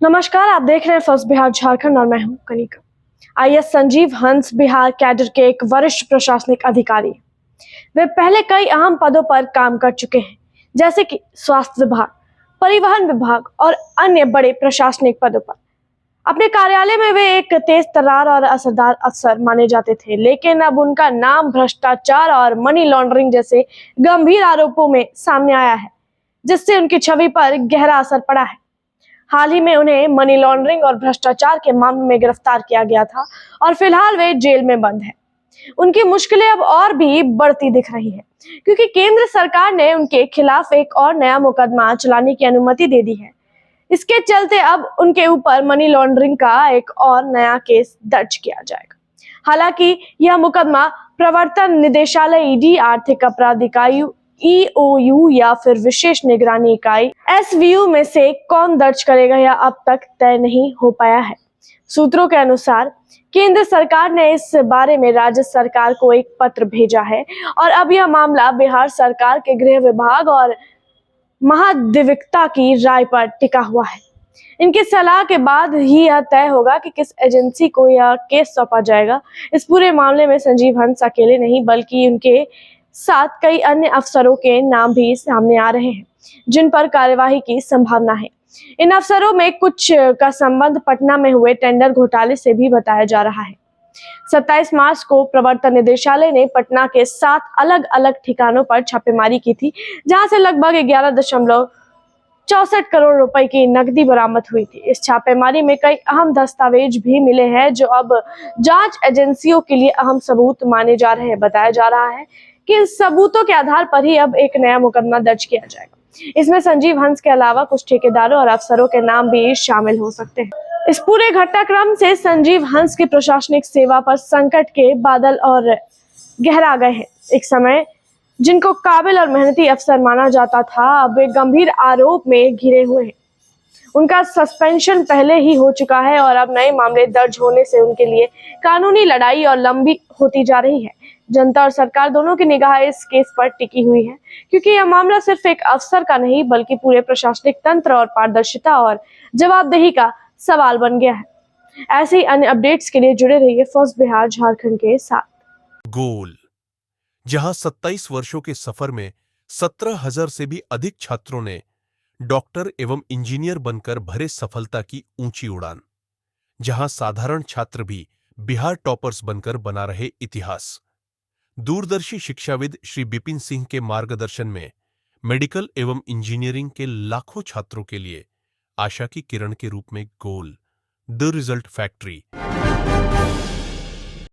नमस्कार, आप देख रहे हैं फर्स्ट बिहार झारखंड और मैं हूं कनिका। आईएएस संजीव हंस बिहार कैडर के एक वरिष्ठ प्रशासनिक अधिकारी हैं। वे पहले कई अहम पदों पर काम कर चुके हैं, जैसे कि स्वास्थ्य विभाग, परिवहन विभाग और अन्य बड़े प्रशासनिक पदों पर। अपने कार्यालय में वे एक तेज तर्रार और असरदार अफसर माने जाते थे, लेकिन अब उनका नाम भ्रष्टाचार और मनी लॉन्ड्रिंग जैसे गंभीर आरोपों में सामने आया है, जिससे उनकी छवि पर गहरा असर पड़ा है। हाल ही में उन्हें मनी लॉन्ड्रिंग और भ्रष्टाचार के मामले में गिरफ्तार किया गया था और फिलहाल वे जेल में बंद है। उनकी मुश्किलें अब और भी बढ़ती दिख रही है, क्योंकि केंद्र सरकार ने उनके खिलाफ एक और नया मुकदमा चलाने की अनुमति दे दी है। इसके चलते अब उनके ऊपर मनी लॉन्ड्रिंग का एक और नया केस दर्ज किया जाएगा। हालांकि यह मुकदमा प्रवर्तन निदेशालय ईडी, आर्थिक अपराध इकाई ईओयू या फिर विशेष निगरानी इकाई एसवीयू में से कौन दर्ज करेगा, यह अब तक तय नहीं हो पाया है। सूत्रों के अनुसार केंद्र सरकार ने इस बारे में राज्य सरकार को एक पत्र भेजा है और अब यह मामला बिहार सरकार के गृह विभाग और महाधिवक्ता की राय पर टिका हुआ है। इनकी सलाह के बाद ही यह तय होगा कि किस एजेंसी को यह केस सौंपा जाएगा। इस पूरे मामले में संजीव हंस अकेले नहीं, बल्कि उनके साथ कई अन्य अफसरों के नाम भी सामने आ रहे हैं, जिन पर कार्यवाही की संभावना है। इन अफसरों में कुछ का संबंध पटना में हुए टेंडर घोटाले से भी बताया जा रहा है। 27 मार्च को प्रवर्तन निदेशालय ने पटना के 7 अलग अलग ठिकानों पर छापेमारी की थी, जहां से लगभग 11.64 करोड़ रुपए की नकदी बरामद हुई थी। इस छापेमारी में कई अहम दस्तावेज भी मिले हैं, जो अब जांच एजेंसियों के लिए अहम सबूत माने जा रहे हैं। बताया जा रहा है कि इन सबूतों के आधार पर ही अब एक नया मुकदमा दर्ज किया जाएगा। इसमें संजीव हंस के अलावा कुछ ठेकेदारों और अफसरों के नाम भी शामिल हो सकते हैं। इस पूरे घटनाक्रम से संजीव हंस की प्रशासनिक सेवा पर संकट के बादल और गहरा गए हैं। एक समय जिनको काबिल और मेहनती अफसर माना जाता था, अब वे गंभीर आरोप में घिरे हुए हैं। उनका सस्पेंशन पहले ही हो चुका है और अब नए मामले दर्ज होने से उनके लिए कानूनी लड़ाई और लंबी होती जा रही है। जनता और सरकार दोनों की निगाह इस केस पर टिकी हुई है, क्योंकि यह मामला सिर्फ एक अफसर का नहीं, बल्कि पूरे प्रशासनिक तंत्र और पारदर्शिता और जवाबदेही का सवाल बन गया है। ऐसे ही अन्य अपडेट्स के लिए जुड़े रहिए फर्स्ट बिहार झारखंड के साथ। गोल, जहां 27 वर्षों के सफर में 17,000 से भी अधिक छात्रों ने डॉक्टर एवं इंजीनियर बनकर भरे सफलता की ऊंची उड़ान, जहां साधारण छात्र भी बिहार टॉपर्स बनकर बना रहे इतिहास। दूरदर्शी शिक्षाविद श्री बिपिन सिंह के मार्गदर्शन में मेडिकल एवं इंजीनियरिंग के लाखों छात्रों के लिए आशा की किरण के रूप में गोल, द रिजल्ट फैक्ट्री